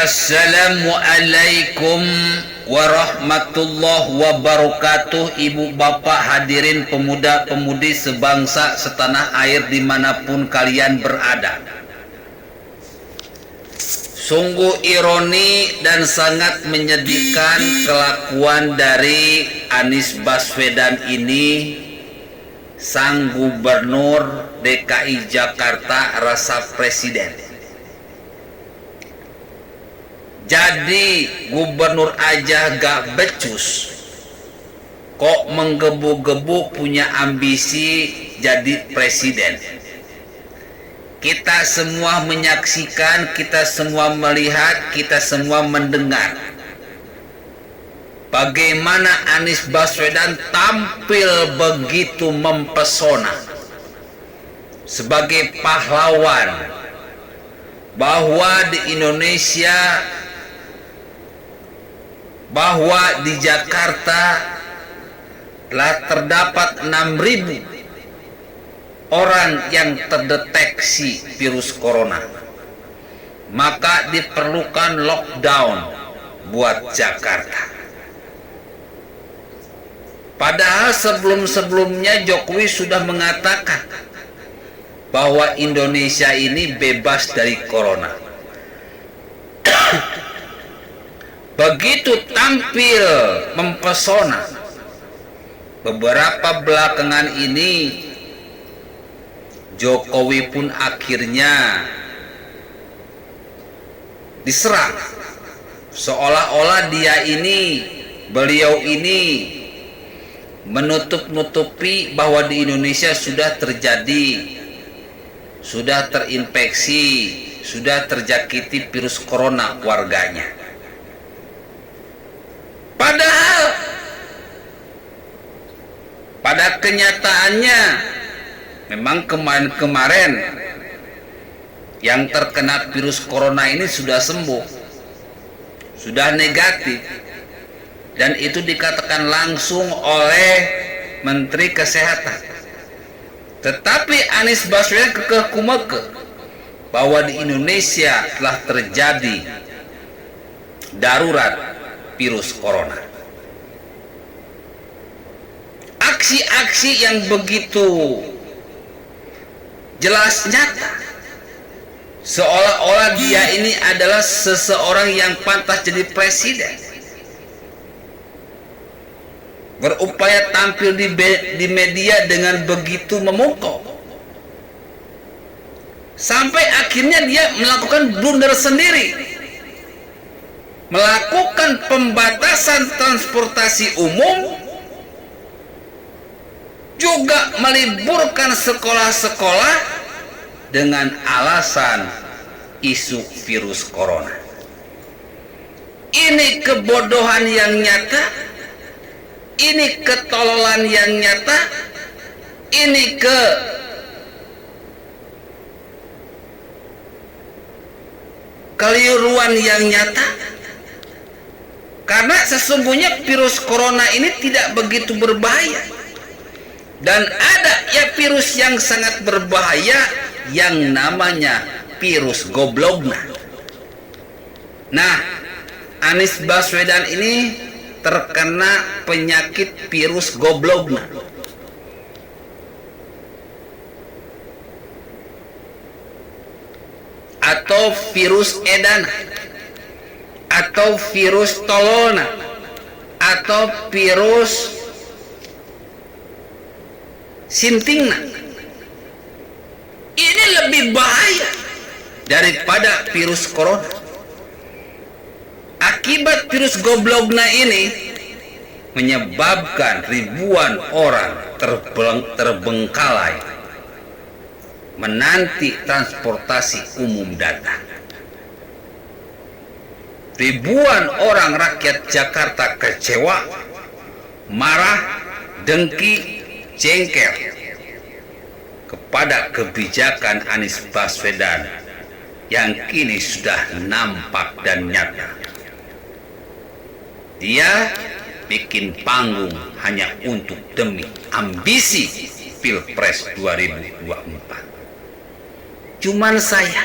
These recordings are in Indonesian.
Assalamualaikum warahmatullahi wabarakatuh. Ibu bapak hadirin pemuda-pemudi sebangsa setanah air dimanapun kalian berada. Sungguh ironi dan sangat menyedihkan kelakuan dari Anies Baswedan ini, sang gubernur DKI Jakarta rasa presiden. Jadi gubernur aja gak becus, kok menggebu-gebu punya ambisi jadi presiden. Kita semua menyaksikan, kita semua melihat, kita semua mendengar bagaimana Anies Baswedan tampil begitu mempesona sebagai pahlawan, bahwa di Indonesia, bahwa di Jakarta telah terdapat 6.000 orang yang terdeteksi virus corona. Maka diperlukan lockdown buat Jakarta. Padahal sebelum-sebelumnya Jokowi sudah mengatakan bahwa Indonesia ini bebas dari corona. Begitu tampil mempesona, beberapa belakangan ini Jokowi pun akhirnya diserang, seolah-olah beliau ini menutup-nutupi bahwa di Indonesia sudah terinfeksi, sudah terjangkiti virus corona warganya. Padahal pada kenyataannya memang kemarin-kemarin yang terkena virus corona ini sudah sembuh, sudah negatif, dan itu dikatakan langsung oleh Menteri Kesehatan. Tetapi Anies Baswedan kekeh kumeke bahwa di Indonesia telah terjadi darurat virus corona. Aksi-aksi yang begitu jelas nyata, seolah-olah dia ini adalah seseorang yang pantas jadi presiden, berupaya tampil di media dengan begitu memukau, sampai akhirnya dia melakukan blunder sendiri, melakukan pembatasan transportasi umum, juga meliburkan sekolah-sekolah dengan alasan isu virus corona. Ini kebodohan yang nyata, ini ketololan yang nyata, ini kekeliruan yang nyata. Karena sesungguhnya virus corona ini tidak begitu berbahaya. Dan ada virus yang sangat berbahaya yang namanya virus goblogna. Nah, Anies Baswedan ini terkena penyakit virus goblogna. Atau virus edana, atau virus tolona, atau virus sintingna. Ini lebih bahaya daripada virus corona. Akibat virus goblogna ini menyebabkan ribuan orang terbengkalai menanti transportasi umum datang. Ribuan orang rakyat Jakarta kecewa, marah, dengki, jengkel kepada kebijakan Anies Baswedan yang kini sudah nampak dan nyata. Dia bikin panggung hanya untuk demi ambisi Pilpres 2024. Cuman saya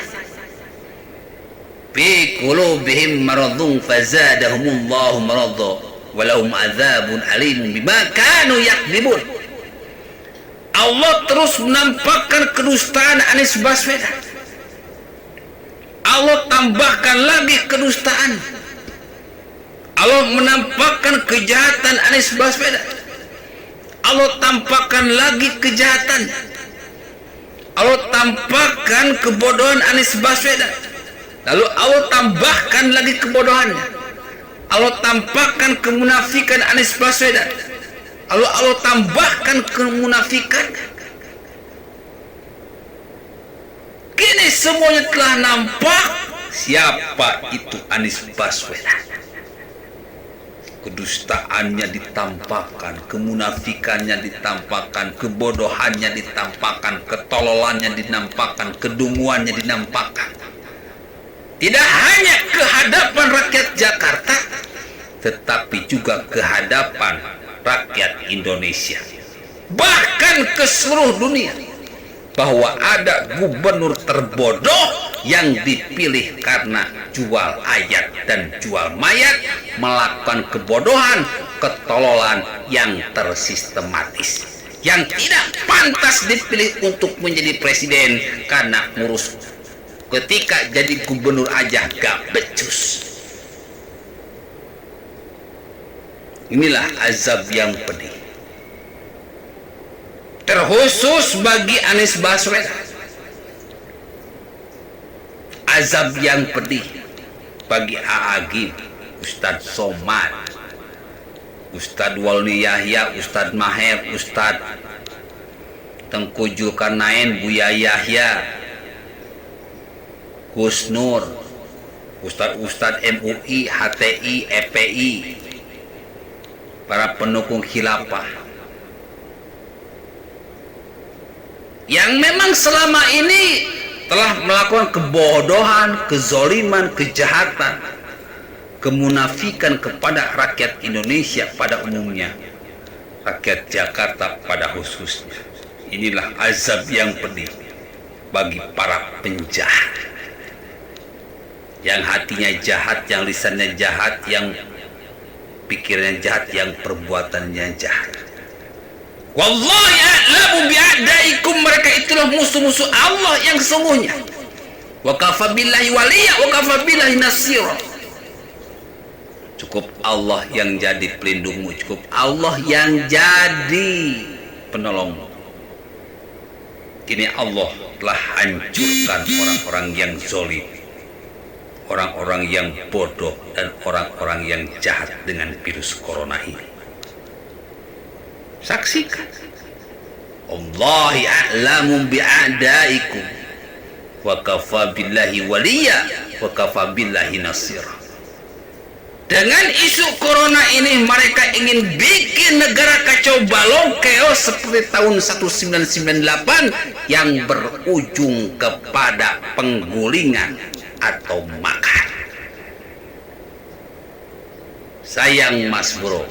fi qulubihim maradun fazadahumullahu marada walahum adzabun alimun bima kanu yakdzibun. Allah terus menampakkan kedustaan Anies Baswedan. Allah tambahkan lagi kedustaan. Allah menampakkan kejahatan Anies Baswedan. Allah tampakkan lagi kejahatan. Allah tampakkan kebodohan Anies Baswedan. Lalu Allah tambahkan lagi kebodohannya. Allah tampakkan kemunafikan Anies Baswedan. Allah tambahkan kemunafikan. Kini semuanya telah nampak siapa itu Anies Baswedan. Kedustaannya ditampakkan, kemunafikannya ditampakkan, kebodohannya ditampakkan, ketololannya dinampakkan, kedunguannya dinampakkan. Tidak hanya ke hadapan rakyat Jakarta, tetapi juga ke hadapan rakyat Indonesia, bahkan ke seluruh dunia, bahwa ada gubernur terbodoh yang dipilih karena jual ayat dan jual mayat, melakukan kebodohan, ketololan yang tersistematis, yang tidak pantas dipilih untuk menjadi presiden karena ngurus ketika jadi gubernur aja gak becus. Inilah azab yang pedih, terkhusus bagi Anies Baswedan. Azab yang pedih bagi A'agim, Ustadz Somad, Ustadz Walni Yahya, Ustadz Maher, Ustadz Tengku Zulkarnain, Buya Yahya, Gus Nur, Ustadz MUI, HTI, EPI, para pendukung khilafah yang memang selama ini telah melakukan kebodohan, kezoliman, kejahatan, kemunafikan kepada rakyat Indonesia pada umumnya, rakyat Jakarta pada khususnya. Inilah azab yang pedih bagi para penjahat, yang hatinya jahat, yang lisannya jahat, yang pikirannya jahat, yang perbuatannya jahat. Wallahi a'lamu bi'adaikum, mereka itulah musuh-musuh Allah yang sesungguhnya. Wa kafa billahi waliya wa kafa billahi nasira. Cukup Allah yang jadi pelindungmu, cukup Allah yang jadi penolongmu. Kini Allah telah hancurkan orang-orang yang zalim, orang-orang yang bodoh, dan orang-orang yang jahat dengan virus corona ini. Saksikan. Allahi a'lamu bi'adaikum wa kafa billahi waliya wa kafa billahi nasira. Dengan isu corona ini mereka ingin bikin negara kacau balau chaos seperti tahun 1998 yang berujung kepada penggulingan atau makar. Sayang Mas Bro,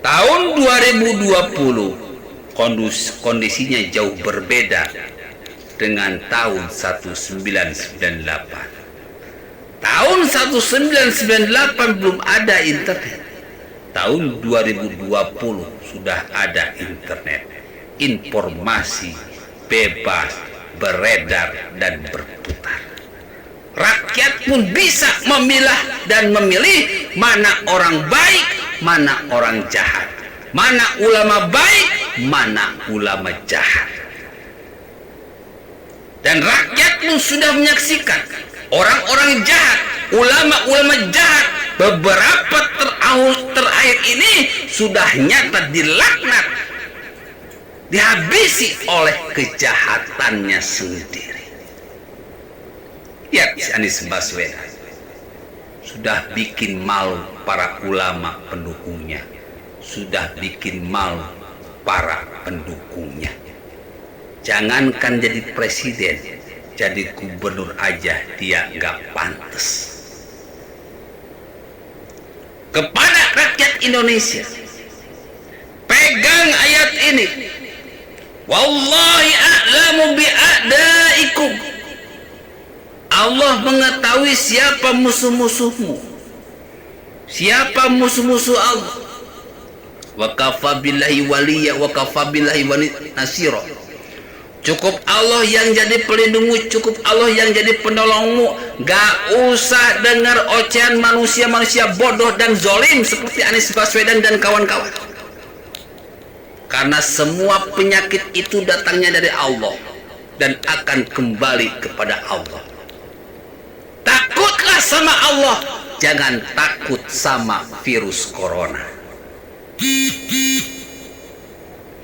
tahun 2020 kondisinya jauh berbeda dengan tahun 1998. Tahun 1998 belum ada internet. Tahun 2020 sudah ada internet. Informasi bebas beredar dan berputar. Rakyat pun bisa memilah dan memilih mana orang baik, mana orang jahat, mana ulama baik, mana ulama jahat. Dan rakyat pun sudah menyaksikan orang-orang jahat, ulama-ulama jahat, beberapa terakhir ini sudah nyata dilaknat, dihabisi oleh kejahatannya sendiri. Ya, si Anies Baswedan sudah bikin malu para ulama pendukungnya, sudah bikin malu para pendukungnya. Jangankan jadi presiden, jadi gubernur aja dia nggak pantas. Kepada rakyat Indonesia, pegang ayat ini. Wallahi a'lamu bi'adaikum. Allah mengetahui siapa musuh-musuhmu, siapa musuh-musuh Allah. Wa kafa billahi waliya wa kafa billahi nasira. Cukup Allah yang jadi pelindungmu, cukup Allah yang jadi penolongmu. Gak usah dengar ocehan manusia-manusia bodoh dan zolim seperti Anies Baswedan dan kawan-kawan. Karena semua penyakit itu datangnya dari Allah dan akan kembali kepada Allah. Takutlah sama Allah, jangan takut sama virus corona.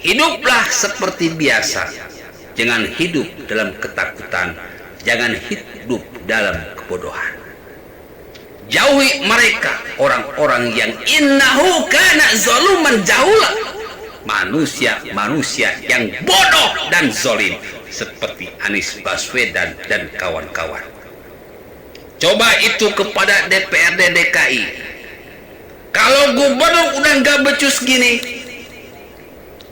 Hiduplah seperti biasa, jangan hidup dalam ketakutan, jangan hidup dalam kebodohan. Jauhi mereka, orang-orang yang innahu kana zaluman jahula, manusia-manusia yang bodoh dan zalim seperti Anies Baswedan dan kawan-kawan. Coba itu kepada DPRD DKI. Kalau gubernur udah gak becus gini,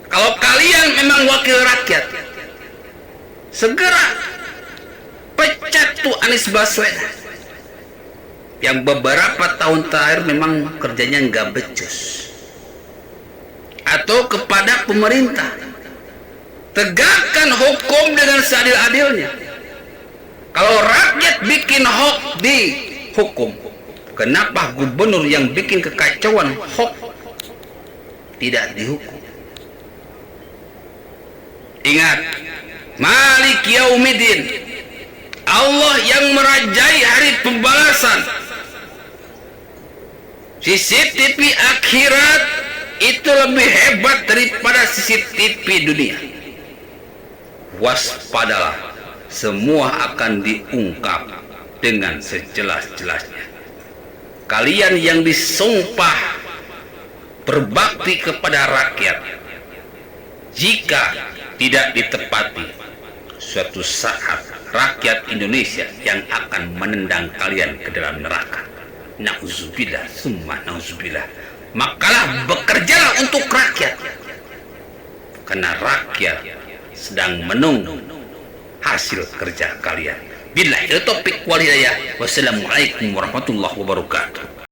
kalau kalian memang wakil rakyat, segera pecat tuh Anies Baswedan yang beberapa tahun terakhir memang kerjanya nggak becus. Atau kepada pemerintah, tegakkan hukum dengan seadil-adilnya. Kalau rakyat bikin hoax dihukum, kenapa gubernur yang bikin kekacauan hoax tidak dihukum? Ingat, Malik Yaumiddin, Allah yang merajai hari pembalasan. CCTV akhirat itu lebih hebat daripada CCTV dunia. Waspadalah, semua akan diungkap dengan sejelas-jelasnya. Kalian yang disumpah berbakti kepada rakyat, jika tidak ditepati, suatu saat rakyat Indonesia yang akan menendang kalian ke dalam neraka. Nauzubillah, summa nauzubillah. Makalah bekerjalah untuk rakyat, karena rakyat sedang menunggu hasil kerja kalian. Billahi taufiq wal hidayah. Wassalamualaikum warahmatullahi wabarakatuh.